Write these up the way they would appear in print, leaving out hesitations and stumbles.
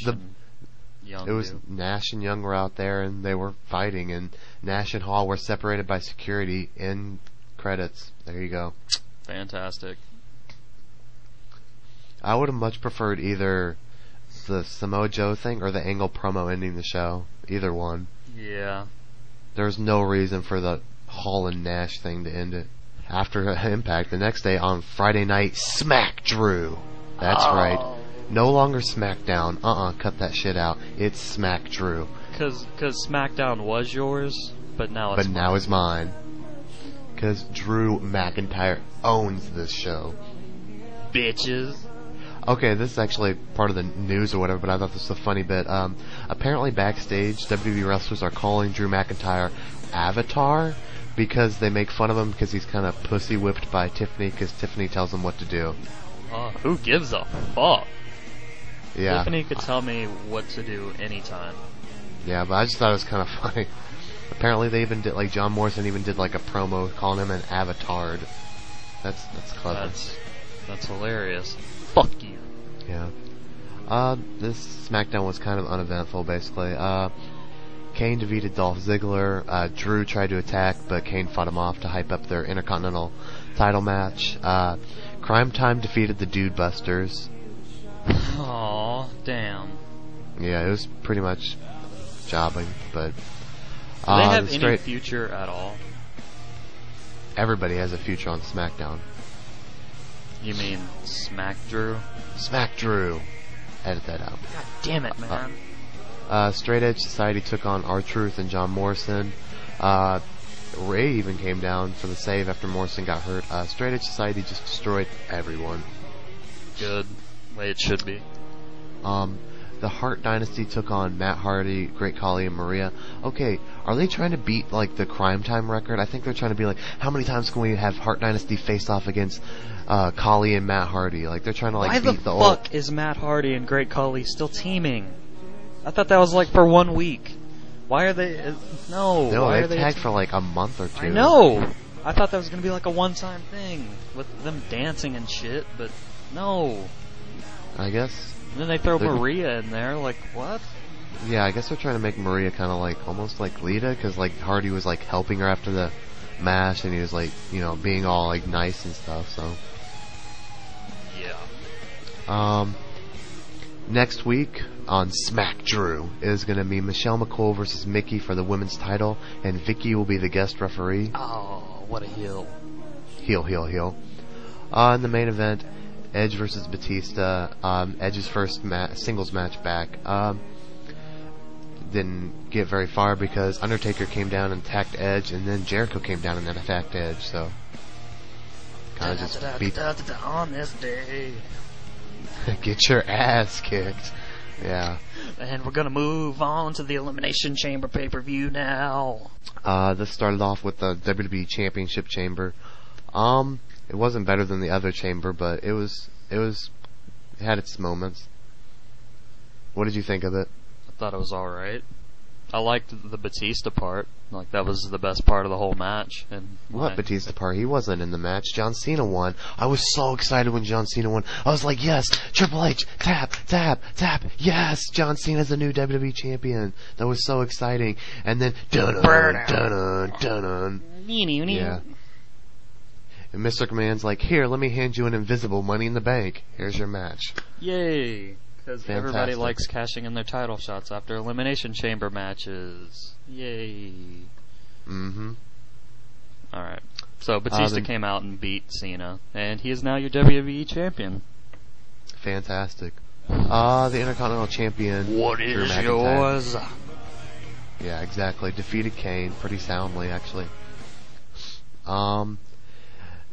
Nash and Young. It was Nash and Young were out there, and they were fighting, and Nash and Hall were separated by security in credits. There you go. Fantastic. I would have much preferred either the Samoa Joe thing or the Angle promo ending the show. Either one. Yeah. There's no reason for the Hall and Nash thing to end it. After Impact, the next day on Friday night, Smack Drew. That's right. No longer SmackDown. Cut that shit out. It's Smack Drew. Cause SmackDown was yours, but now it's mine. Now it's mine. Cause Drew McIntyre owns this show. Bitches. Okay, this is actually part of the news or whatever, but I thought this was a funny bit. Apparently backstage, WWE wrestlers are calling Drew McIntyre Avatar because they make fun of him because he's kind of pussy whipped by Tiffany because Tiffany tells him what to do. Who gives a fuck? Yeah. Tiffany could tell me what to do anytime. Yeah, but I just thought it was kind of funny. Apparently they even did, like, John Morrison even did, like, a promo calling him an avatar. That's clever. That's hilarious. Fuck you. Yeah. This SmackDown was kind of uneventful, basically. Kane defeated Dolph Ziggler. Drew tried to attack, but Kane fought him off to hype up their Intercontinental title match. Crime Time defeated the Dude Busters. Aw, damn. Yeah, it was pretty much jobbing, but... Do they have any future at all? Everybody has a future on SmackDown. You mean Smack Drew? Smack Drew. Edit that out. God damn it, man. Straight Edge Society took on R-Truth and John Morrison. Ray even came down for the save after Morrison got hurt. Straight Edge Society just destroyed everyone. Good. Way it should be. The Hart Dynasty took on Matt Hardy, Great Khali, and Maria. Okay, are they trying to beat, like, the Crime Time record? I think they're trying to be like, how many times can we have Hart Dynasty face off against Khali and Matt Hardy? Like, they're trying to, like, beat the old... Why the fuck is Matt Hardy and Great Khali still teaming? I thought that was, like, for 1 week. Why are they... No, they've tagged for, like, a month or two. I know! I thought that was going to be, like, a one-time thing with them dancing and shit, but no. I guess... And then they throw Maria in there, like, what? Yeah, I guess they're trying to make Maria kind of like, almost like Lita, because, like, Hardy was, like, helping her after the match, and he was, like, you know, being all, like, nice and stuff, so. Yeah. Next week on Smack Drew is going to be Michelle McCool versus Mickey for the women's title, and Vicky will be the guest referee. Oh, what a heel. Heel. In the main event, Edge versus Batista. Edge's first singles match back. Didn't get very far because Undertaker came down and attacked Edge, and then Jericho came down and then attacked Edge, so kind of just beat on this day. Get your ass kicked. Yeah. And we're gonna move on to the Elimination Chamber pay-per-view now. This started off with the WWE Championship Chamber. It wasn't better than the other chamber, but it had its moments. What did you think of it? I thought it was alright. I liked the Batista part. Like, that was the best part of the whole match. And what Batista part? He wasn't in the match. John Cena won. I was so excited when John Cena won. I was like, yes, Triple H, tap. Yes, John Cena's the new WWE champion. That was so exciting. And then, dun-dun. Yeah. And Mr. McMahon's like, here, let me hand you an invisible Money in the Bank. Here's your match. Yay. Because everybody likes cashing in their title shots after Elimination Chamber matches. Yay. Mm-hmm. Alright. So Batista came out and beat Cena. And he is now your WWE champion. Fantastic. The Intercontinental Champion. What is yours? Yeah, exactly. Defeated Kane pretty soundly, actually.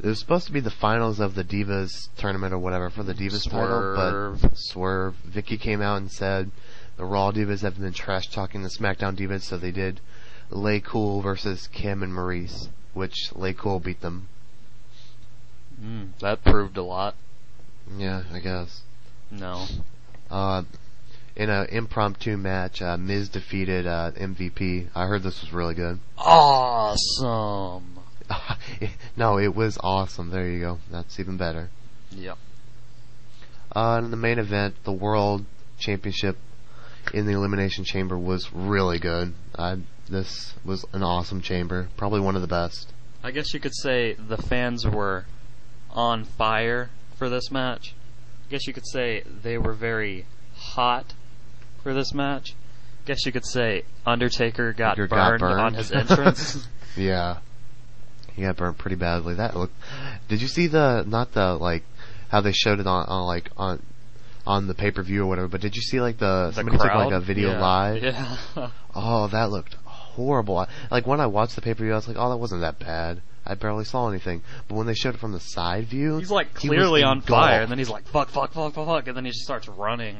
It was supposed to be the finals of the Divas tournament or whatever for the Divas title, but Swerve. Vicky came out and said the Raw Divas have been trash talking the SmackDown Divas, so they did Lay Cool versus Kim and Maurice, which Lay Cool beat them. That proved a lot. Yeah, I guess. No. In an impromptu match, Miz defeated MVP. I heard this was really good. Awesome. No, it was awesome. There you go. That's even better. Yep. In the main event, the World Championship in the Elimination Chamber was really good. This was an awesome chamber. Probably one of the best. I guess you could say the fans were on fire for this match. I guess you could say they were very hot for this match. I guess you could say Undertaker got burned on his entrance. Yeah. He got burnt pretty badly. Did you see how they showed it on the pay-per-view or whatever, but did you see somebody took a video live? Yeah. Oh, that looked horrible. When I watched the pay-per-view, I was like, oh, that wasn't that bad. I barely saw anything. But when they showed it from the side view, he's clearly on fire, and then he's like, fuck, and then he just starts running.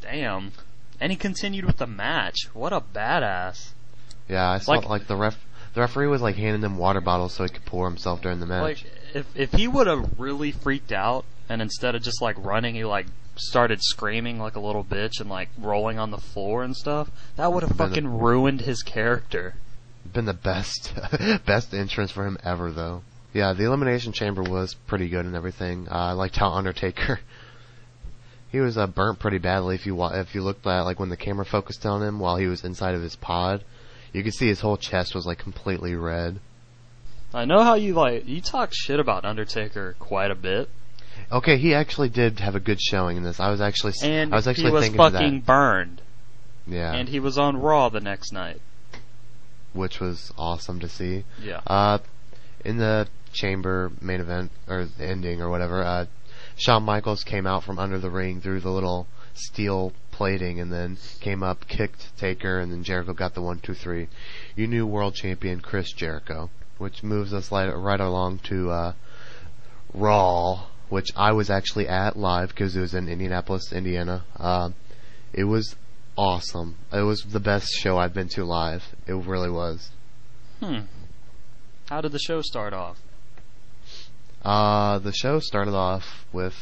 Damn. And he continued with the match. What a badass. Yeah, I saw the referee was handing him water bottles so he could pour himself during the match. If he would have really freaked out, and instead of just running, he started screaming like a little bitch and rolling on the floor and stuff, that would have fucking ruined his character. Been the best entrance for him ever, though. Yeah, the Elimination Chamber was pretty good and everything. I liked how Undertaker, he was burnt pretty badly. If you looked at when the camera focused on him while he was inside of his pod, you could see his whole chest was completely red. I know how you talk shit about Undertaker quite a bit. Okay, he actually did have a good showing in this. I was actually he was thinking fucking that. Burned. Yeah. And he was on Raw the next night, which was awesome to see. Yeah. In the chamber main event or ending or whatever, Shawn Michaels came out from under the ring through the little steel plating and then came up, kicked Taker, and then Jericho got the 1-2-3. You knew world champion Chris Jericho, which moves us right along to Raw, which I was actually at live because it was in Indianapolis, Indiana. It was awesome. It was the best show I've been to live. It really was. How did the show start off? The show started off with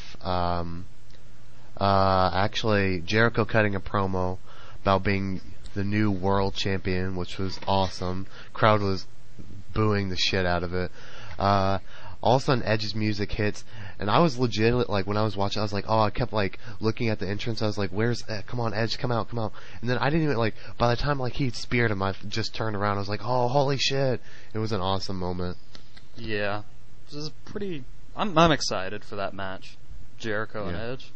actually Jericho cutting a promo about being the new world champion, which was awesome. Crowd was booing the shit out of it. All of a sudden Edge's music hits, and I was legit, when I was watching, I was like, oh, I kept, looking at the entrance, I was like, where's, come on, Edge, come out. And then I didn't even, by the time, he speared him, I just turned around, I was like, oh, holy shit. It was an awesome moment. Yeah. This is I'm excited for that match. Jericho and Edge.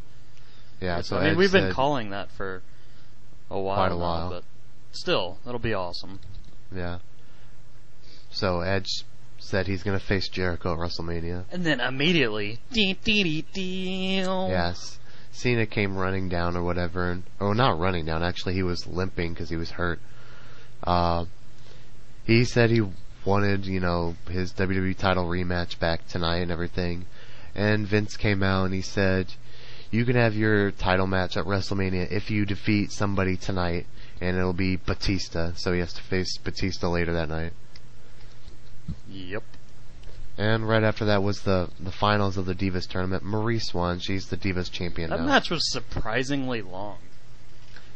Yeah, so I mean, we've been calling that for a while. Quite a while. But still, it'll be awesome. Yeah. So Edge said he's going to face Jericho at WrestleMania. And then immediately, yes, Cena came running down or whatever, not running down, actually he was limping because he was hurt. He said he wanted, his WWE title rematch back tonight and everything, and Vince came out and he said, you can have your title match at WrestleMania if you defeat somebody tonight, and it'll be Batista, so he has to face Batista later that night. Yep. And right after that was the finals of the Divas tournament. Maurice won. She's the Divas champion now. That match was surprisingly long.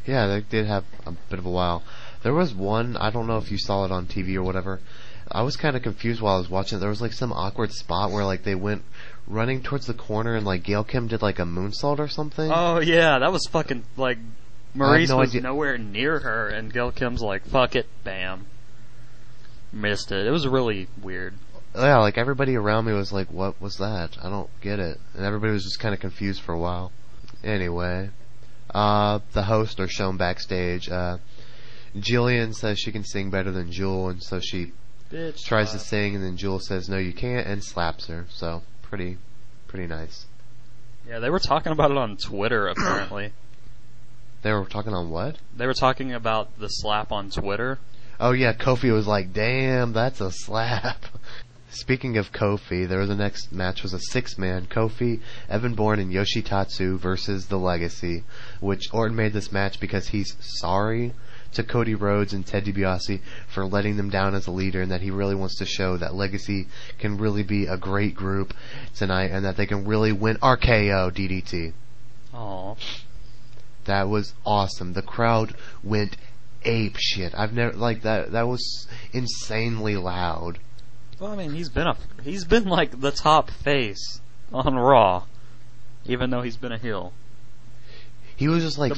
Yeah, they did have a bit of a while. There was one, I don't know if you saw it on TV or whatever. I was kind of confused while I was watching it. There was some awkward spot where they went running towards the corner and Gail Kim did a moonsault or something. Oh yeah, that was fucking Maurice was nowhere near her and Gail Kim's like, fuck it, bam. Missed it. It was really weird. Yeah, everybody around me was like, what was that? I don't get it. And everybody was just kind of confused for a while. Anyway, the hosts are shown backstage. Jillian says she can sing better than Jewel, and so she tries to sing, and then Jewel says, no, you can't, and slaps her. So, pretty nice. Yeah, they were talking about it on Twitter, apparently. They were talking on what? They were talking about the slap on Twitter. Oh yeah, Kofi was like, damn, that's a slap. Speaking of Kofi, the next match was a 6-man, Kofi, Evan Bourne, and Yoshitatsu versus The Legacy, which Orton made this match because he's sorry to Cody Rhodes and Ted DiBiase for letting them down as a leader, and that he really wants to show that Legacy can really be a great group tonight, and that they can really win RKO DDT. Aww. That was awesome. The crowd went ape shit. I've never that was insanely loud. Well, I mean, he's been the top face on Raw, even though he's been a heel. He was just fighting